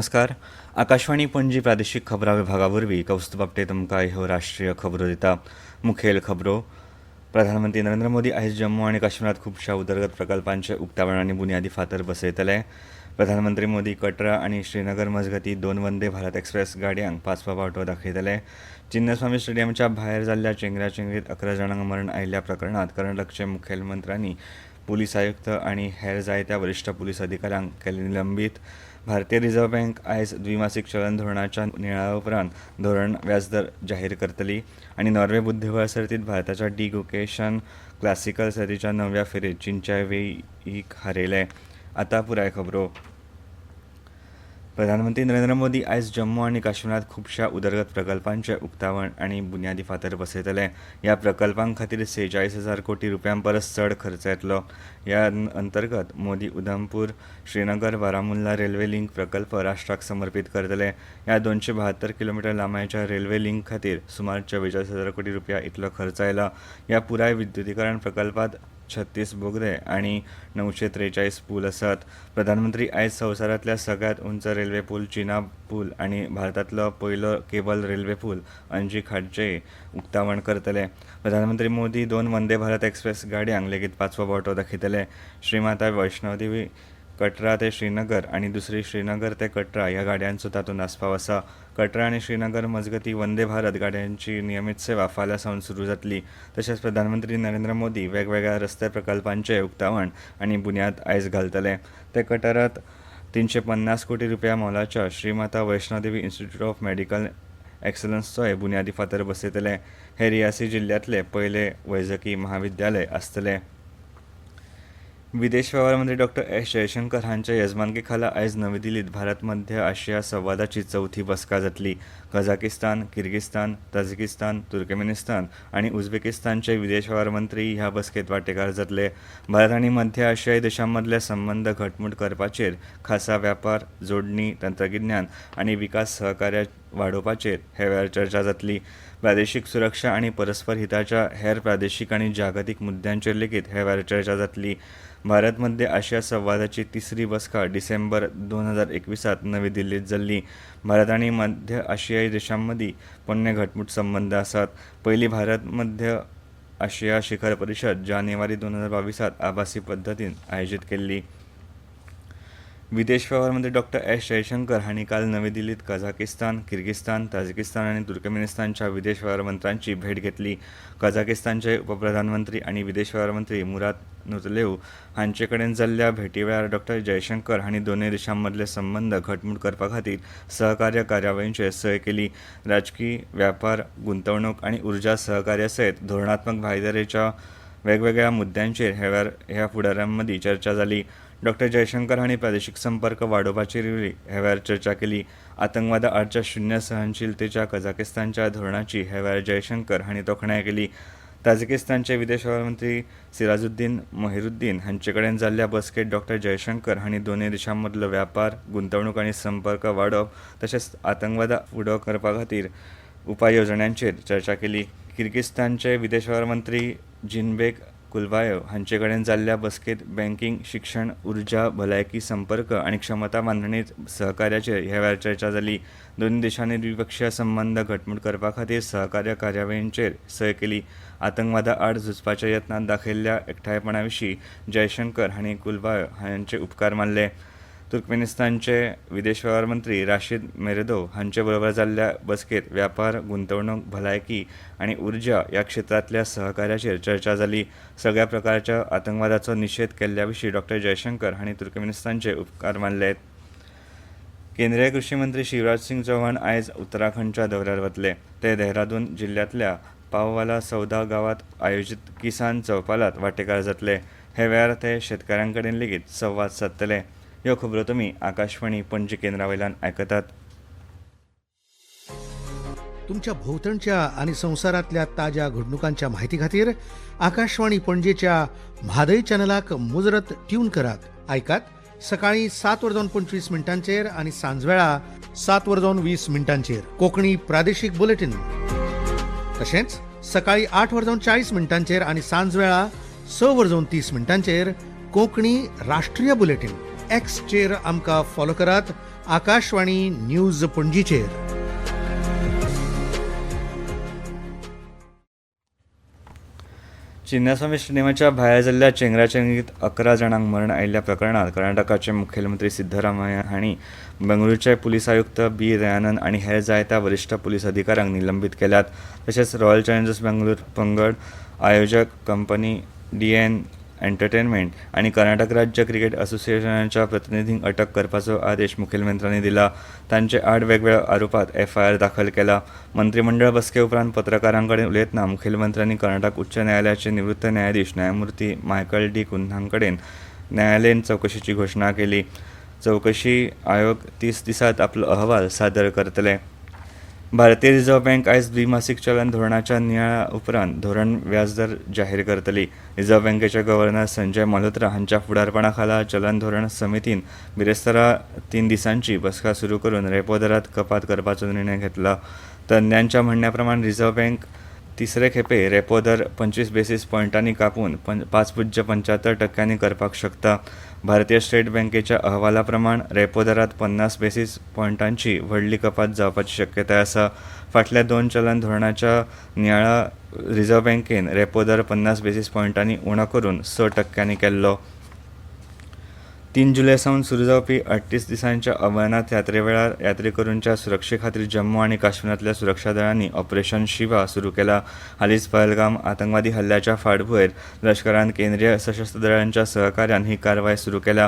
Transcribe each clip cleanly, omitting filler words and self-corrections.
नमस्कार. आकाशवाणी पणजी प्रादेशीक खबरां विभागा वरवीं कौस्तुभ आपटे तुमकां ह्यो राष्ट्रीय खबरो दिता. मुखेल खबरो. प्रधानमंत्री नरेंद्र मोदी आयज जम्मू आनी काश्मीरांत खुबशा उदरगत प्रकल्पांचे उक्तावण आनी बुन्यादी फातर बसयतले. प्रधानमंत्री मोदी कटरा आनी श्रीनगर मजगतीं 2 वंदे भारत एक्सप्रेस गाडयांक 5वो वांटो दाखयतले. चिन्नस्वामी स्टेडियमच्या भायर जाल्ल्या चेंगराचेंगरीत 11 जाणांक मरण आयिल्ल्या प्रकरणांत कर्नाटकचे मुखेलमंत्र्यांनी पुलीस आयुक्त आनी हेर जायत्या वरिश्ठ पुलीस अधिकाऱ्यांक केले निलंबीत. भारतीय रिझर्व्ह बँक आयज द्विमासीक चलन धोरणाच्या नियाळा उपरांत धोरण व्याजदर जाहीर करतली आनी नॉर्वे बुद्धीबळ सर्तींत भारताच्या डी गुकेशन क्लासिकल सर्तीच्या 9व्या फेरयेंत चीनच्या वेईक हारयले. आतां पुराय खबरो. प्रधानमंत्री नरेंद्र मोदी आयज जम्मू आनी काश्मीरांत खुबशा उदरगत प्रकल्पांचे उक्तावण आनी बुन्यादी फातर बसयतले. ह्या प्रकल्पां खातीर 46,000 कोटी रुपयां परस चड खर्च येतलो. ह्या अंतर्गत मोदी उधमपूर श्रीनगर बारामुल्ला रेल्वे लिंक प्रकल्प राष्ट्राक समर्पीत करतले. ह्या 272 किलोमीटर लांबायेच्या रेल्वे लिंक खातीर सुमार 44,000 कोटी रुपया इतलो खर्च आयला. ह्या पुराय विद्युतीकरण प्रकल्पांत 36 बोगदे आनी 943 पूल आसात. प्रधानमंत्री आयज संवसारांतल्या सगळ्यांत उंच रेल्वे पूल चीना पूल आनी भारतांतलो पयलो केबल रेल्वे पूल अंजी घाटचें उक्तावण करतले. प्रधानमंत्री मोदी 2 वंदे भारत एक्सप्रेस गाडयांक लेगीत 5वो वांटो दाखयतले. श्रीमाता वैष्णोदेवी कटरा ते श्रीनगर आनी दुसरी श्रीनगर ते कटरा ह्या गाडयांचो तातूंत आस्पाव आसा. कटरा आनी श्रीनगर मजगतीं वंदे भारत गाडयांची नियमीत सेवा फाल्यां सावन सुरू जातली. तशेंच प्रधानमंत्री नरेंद्र मोदी वेगवेगळ्या रस्ते प्रकल्पांचें उक्तावण आनी बुन्याद आयज घालतले. ते कटरांत 350 कोटी रुपया मोलाच्या श्रीमाता वैष्णोदेवी इन्स्टिट्यूट ऑफ मेडिकल एक्सलन्सचोय बुन्यादी फातर बसयतले. हे रियासी जिल्ल्यांतले पयले वैजकी महाविद्यालय आसतले. विदेश वेव्हार मंत्री डॉ. एस जयशंकर हांचे येजमानके खाला आयज नवी दिल्लीत भारत मध्य आशिया संवादाची 4थी बसका जातली. कझाकिस्तान, किर्गिस्तान, ताजिकिस्तान, तुर्कमेनिस्तान आनी उझबेकिस्तानचे विदेश वेव्हार मंत्री ह्या बसकेंत वांटेकार जातले. भारत आनी मध्य आशियाई देशांमदले संबंद घटमूट करपाचेर, खासा व्यापार, जोडणी, तंत्रगिन्यान आनी विकास सहकार्य वाडोवपाचेर हे वेळार चर्चा जातली. प्रादेशीक सुरक्षा आनी परस्पर हिताच्या हेर प्रादेशीक आनी जागतीक मुद्द्यांचेर लेगीत हे वेळार चर्चा जातली. भारत मध्य आशिया संवादाची 3री बसका डिसेंबर 2021 नवी दिल्लीत जाल्ली. भारत आनी मध्य आशियाई देशांमदीं पोरने घटमूट संबंद आसात. पयली भारत मध्य आशिया शिखर परिशद जानेवारी 2022 आभासी पद्दतीन आयोजीत केल्ली. विदेश वेव्हार मंत्री डॉ. एस जयशंकर हांणी काल नवी दिल्लीत कझाकिस्तान, किर्गिस्तान, ताजिकिस्तान आनी तुर्कमेनिस्तानच्या विदेश वेव्हार मंत्र्यांची भेट घेतली. कझाकिस्तानचे उपप्रधानमंत्री आनी विदेश वेव्हार मंत्री मुरात नुतलेव हांचे कडेन जाल्ल्या भेटी वेळार डॉ. जयशंकर हांणी दोनूय देशांमदले संबंद घटमूट करपा खातीर सहकार्य कार्यावळींचेर सय केली. राजकीय, व्यापार, गुंतवणूक आनी उर्जा सहकार्या सयत धोरणात्मक भागीदारीच्या वेगवेगळ्या मुद्द्यांचेर ह्या फुडाऱ्यांमदीं चर्चा जाली. डॉ. जयशंकर हांणी प्रादेशीक संपर्क वाडोवपाचेरूय हे वेळार चर्चा केली. आतंकवादा आडच्या शून्य सहनशीलतेच्या कझाकिस्तानच्या धोरणाची हे वेळार जयशंकर हांणी तोखणाय केली. ताजिकिस्तानचे विदेश वेव्हार मंत्री सिराजुद्दीन मोहिरुद्दीन हांचे कडेन जाल्ल्या बसकेंत डॉ. जयशंकर हांणी दोनूय देशांमदलो व्यापार, गुंतवणूक आनी संपर्क वाडोवप तशेंच आतंकवादा फुडो करपा खातीर उपाय येवजण्यांचेर चर्चा केली. किर्गिस्तानचे विदेश वेव्हार मंत्री जिनबेक कुलबायव हांचे कडेन जाल्ल्या बसकेंत बँकिंग, शिक्षण, उर्जा, भलायकी, संपर्क आनी क्षमता बांदणीत सहकार्याचेर हे वेळार चर्चा जाली. दोनूय देशांनी द्विपक्षीय संबंद घटमूट करपा खातीर सहकार्य कार्यावळींचेर सय केली. आतंकवादा आड झुजपाच्या यत्नांत दाखयल्ल्या एकठांयपणा विशीं जयशंकर हांणी कुलबायव हांचे उपकार मानले. तुर्कमेनिस्तानचे विदेश वेव्हार मंत्री राशीद मेरेदोव हांचे बरोबर जाल्ल्या बसकेंत व्यापार, गुंतवणूक, भलायकी आनी उर्जा ह्या क्षेत्रांतल्या सहकार्याचेर चर्चा जाली. सगळ्या प्रकारच्या आतंकवादाचो निशेध केल्ल्या विशीं डॉ. जयशंकर हांणी तुर्कमेनिस्तानचे उपकार मानले. केंद्रीय कृषी मंत्री शिवराज सिंग चौहान आयज उत्तराखंडच्या दौऱ्यार वतले. ते देहरादून जिल्ल्यांतल्या पाववाला सौदा गांवांत आयोजीत किसान चौपालात वांटेकार जातले. हे वेळार ते शेतकारां कडेन लेगीत संवाद सादतले. ह्यो खबरो तुमी आकाशवाणी पणजी केंद्रा वयल्यान आयकतात. तुमच्या भोवतणच्या आणि संवसारांतल्या ताज्या घडणुकांच्या म्हायती खातीर आकाशवाणी पणजेच्या म्हादय चॅनलाक मुजरत ट्यून करात. आयकात सकाळी 7:25 आनी सांजवेळा 7:20 कोंकणी प्रादेशीक बुलेटिन. तशेंच सकाळी 8:40 आनी सांजवेळा 6:30 कोंकणी राष्ट्रीय बुलेटिन. एक्सचेर आमकां फॉलो करात आकाशवाणी न्यूज पणजीचेर. चिन्नास्वामी स्टेडियमाच्या भायर जाल्ल्या चेंगराचेंगरीत 11 जाणांक मरण आयिल्ल्या प्रकरणात कर्नाटकाचे मुखेलमंत्री सिद्धरामय्या हांणी बेंगळुरूचे पुलीस आयुक्त बी दयानंद आनी हेर जायत्या वरिश्ठ पुलीस अधिकाऱ्यांक निलंबीत केल्यात. तशेंच रॉयल चॅलेंजर्स बेंगळूर पंगड, आयोजक कंपनी DN एंटरटेनमेंट आनी कर्नाटक राज्य क्रिकेट असोसिएशनाच्या प्रतिनिधींक अटक करपाचो आदेश मुखेलमंत्र्यांनी दिला. तांचे 8 वेगवेगळ्या आरोपांत FIR दाखल केला. मंत्रिमंडळ बसके उपरांत पत्रकारां कडेन उलयतना मुखेलमंत्र्यांनी कर्नाटक उच्च न्यायालयाचे निवृत्त न्यायाधीश न्यायमूर्ती मायकल डी कुन्हान कडेन न्यायालयीन चवकशेची घोशणा केली. चवकशी आयोग 30 दिसांत आपलो अहवाल सादर करतले. भारतीय रिझर्व्ह बँक आयज द्विमासीक चलन धोरणाच्या नियाळा उपरांत धोरण व्याजदर जाहीर करतली. रिझर्व्ह बँकेचे गव्हर्नर संजय मल्होत्रा हांच्या फुडारपणा खाला चलन धोरण समितीन बिरेस्तारा 3 दिसांची बसका सुरू करून रेपो दरात कपात करपाचो निर्णय घेतला. तज्ञांच्या म्हणण्या प्रमाण रिझर्व्ह बँक तिसरे खेपे रेपो दर 25 बेसीस पॉयंटांनी कापून 5.75% करपाक शकता. भारतीय स्टेट बँकेच्या अहवाला प्रमाण रेपो दरात 50 बेसीस पॉयंटांची व्हडली कपात जावपाची शक्यताय आसा. फाटल्या 2 चलन धोरणाच्या नियाळा रिझर्व्ह बँकेन रेपो दर 50 बेसीस पॉयंटांनी उणो करून 6% केल्लो. 3 जुलय सावन सुरू जावपी 38 दिसांच्या अमरनाथ यात्रे वेळार यात्रेकरूंच्या सुरक्षे खातीर जम्मू आनी काश्मीरांतल्या सुरक्षा दळांनी ऑपरेशन शिवा सुरू केला. हालींच पहलगाम आतंकवादी हल्ल्याच्या फाटभुंयेर लश्करान केंद्रीय सशस्त्र दळांच्या सहकार्यान ही कारवाय सुरू केल्या.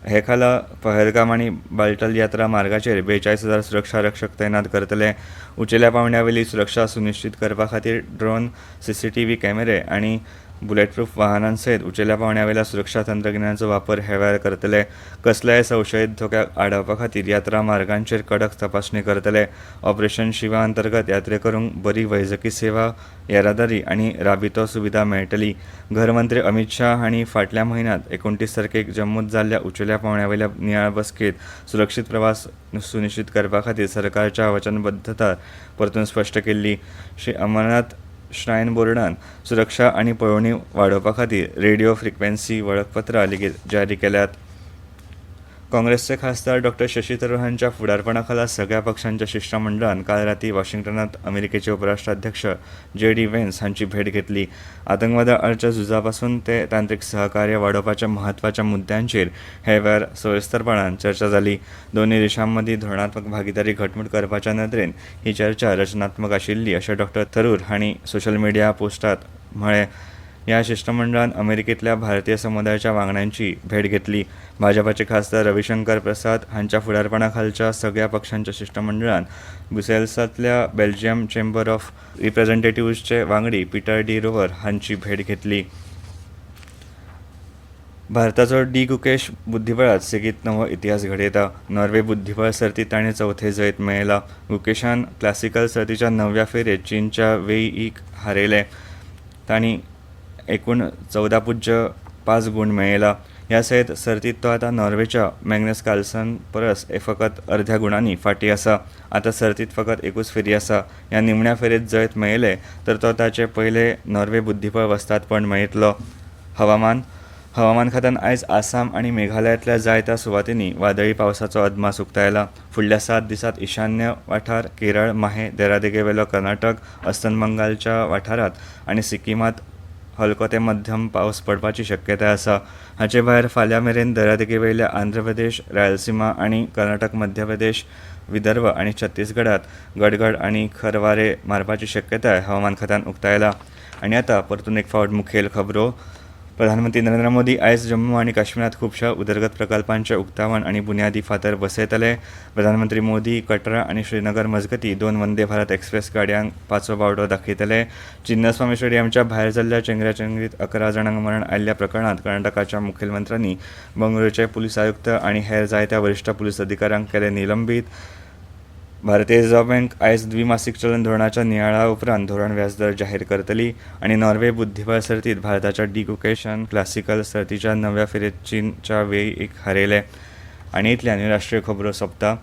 हे खाला पहलगाम आनी बाल्टल यात्रा मार्गाचेर 42,000 सुरक्षा रक्षक तैनात करतले. उंचेल्या पावंड्यावेली सुरक्षा सुनिश्चित करपा खातीर ड्रोन, CCTV कॅमेरे आनी बुलेटप्रूफ वाहनांसयत उंचेल्या पावंड्यावेल्या सुरक्षा तंत्रज्ञानाचो वापर हे वेळार करतले. कसल्याय संशयीत धोक्याक आडावपा खातीर यात्रा मार्गांचेर कडक तपासणी करतले. ऑपरेशन शिवा अंतर्गत यात्रेकरूंक बरी वैजकी सेवा, येरादारी आनी राबितो सुविधा मेळटली. घरमंत्री अमित शाह हांणी फाटल्या म्हयन्यांत 29 तारखेक जम्मूत जाल्ल्या उंचेल्या पावंड्यावेल्या नियाळ बसकेंत सुरक्षीत प्रवास सुनिश्चित करपा खातीर सरकारच्या वचनबद्धता परतून स्पश्ट केल्ली. श्री अमरनाथ श्रायन बोर्डान सुरक्षा आनी पळोवणी वाडोवपा खातीर रेडिओ फ्रिक्वेन्सी वळखपत्रां लेगीत जारी केल्यात. काँग्रेसचे खासदार डॉ. शशी थरूर हांच्या फुडारपणा खाला सगळ्या पक्षांच्या शिष्टमंडळान काल रातीं वॉशिंग्टनांत अमेरिकेचे उपराष्ट्राध्यक्ष JD व्हेन्स हांची भेट घेतली. आतंकवादा आडच्या झुजा पासून ते तांत्रीक सहकार्य वाडोवपाच्या म्हत्वाच्या मुद्द्यांचेर हे वेळार सविस्तरपणान चर्चा जाली. दोनूय देशांमदीं धोरणात्मक भागीदारी घटमूट करपाच्या नदरेन ही चर्चा रचनात्मक आशिल्ली अशें डॉ. थरूर हांणी सोशल मिडिया पोस्टांत म्हळें. ह्या शिष्टमंडळान अमेरिकेंतल्या भारतीय समुदायाच्या वांगड्यांची भेट घेतली. भाजपाचे खासदार रविशंकर प्रसाद हांच्या फुडारपणा खालच्या सगळ्या पक्षांच्या शिष्टमंडळान ब्रुसेल्सांतल्या बेल्जियम चेंबर ऑफ रिप्रेझेंटेटिव्हचे वांगडी पीटर डी रोवर हांची भेट घेतली. भारताचो डी गुकेश बुद्धीबळात सेगीत नवो इतिहास घडयता. नॉर्वे बुद्धीबळ सर्तींत ताणें चवथे जैत मेळयला. गुकेशान क्लासिकल सर्तीच्या 9व्या फेरयेत चीनच्या वेईक हारयले. तांणी एकूण 14.5 गूण मेळयला. ह्या सयत सर्तींत तो आतां नॉर्वेच्या मॅग्नस कार्लसन परस फकत अर्ध्या गुणांनी फाटीं आसा. आतां सर्तींत फकत एकूच फेरी आसा. ह्या निमण्या फेरयेत जैत मेळयले तर तो ताचें पयलें नॉर्वे बुद्धीबळ वस्तादपण मेळयतलो. हवामान खात्यान आयज आसाम आनी मेघालयांतल्या जायत्या सुवातींनी वादळी पावसाचो अदमास उक्तायला. फुडल्या 7 दिसांत ईशान्य वाठार, केरळ, माहे, देरादेगेवेलो कर्नाटक, अस्तंत बंगालच्या वाठारांत आनी सिक्किमांत हलको ते मध्यम पावस पडपाची शक्यताय आसा. हाचे भायर फाल्यां मेरेन दर्यादेगेवयल्या आंध्र प्रदेश, रायलसीमा आनी कर्नाटक, मध्य प्रदेश, विदर्भ आनी छत्तीसगडात गडगड आनी खर वारे मारपाची शक्यताय हवामान खात्यान उक्तायला. आनी आतां परतून एक फावट मुखेल खबरो. प्रधानमंत्री नरेंद्र मोदी आयज जम्मू आनी काश्मीरांत खुबशा उदरगत प्रकल्पांचें उक्तावण आनी बुन्यादी फातर बसयतले. प्रधानमंत्री मोदी कटरा आनी श्रीनगर मजगतीं 2 वंदे भारत एक्सप्रेस गाडयांक 5वो बावटो दाखयतले. चिन्नास्वामी स्टेडियमच्या भायर जाल्ल्या चेंगराचेंगरीत 11 जाणांक मरण आयिल्ल्या प्रकरणांत कर्नाटकाच्या मुखेलमंत्र्यांनी बंगळुरूचे पुलीस आयुक्त आनी हेर जायत्या वरिश्ठ पुलीस अधिकाऱ्यांक केले निलंबीत. भारतीय रिझर्व्ह बँक आयज द्विमासीक चलन धोरणाच्या नियाळा उपरांत धोरण व्याजदर जाहीर करतली. आनी नॉर्वे बुद्धीबळ सर्तींत भारताच्या डी गुकेशान क्लासिकल सर्तीच्या 9व्या फेरयेत चीनच्या वेईक हारयले. आनी इतल्यान राष्ट्रीय खबरो सोंपता.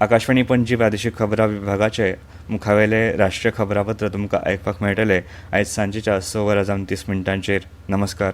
आकाशवाणी पणजी प्रादेशीक खबरां विभागाचे मुखावेले राष्ट्रीय खबरापत्र तुमकां आयकपाक मेळटले आयज सांजेच्या 6:30 नमस्कार.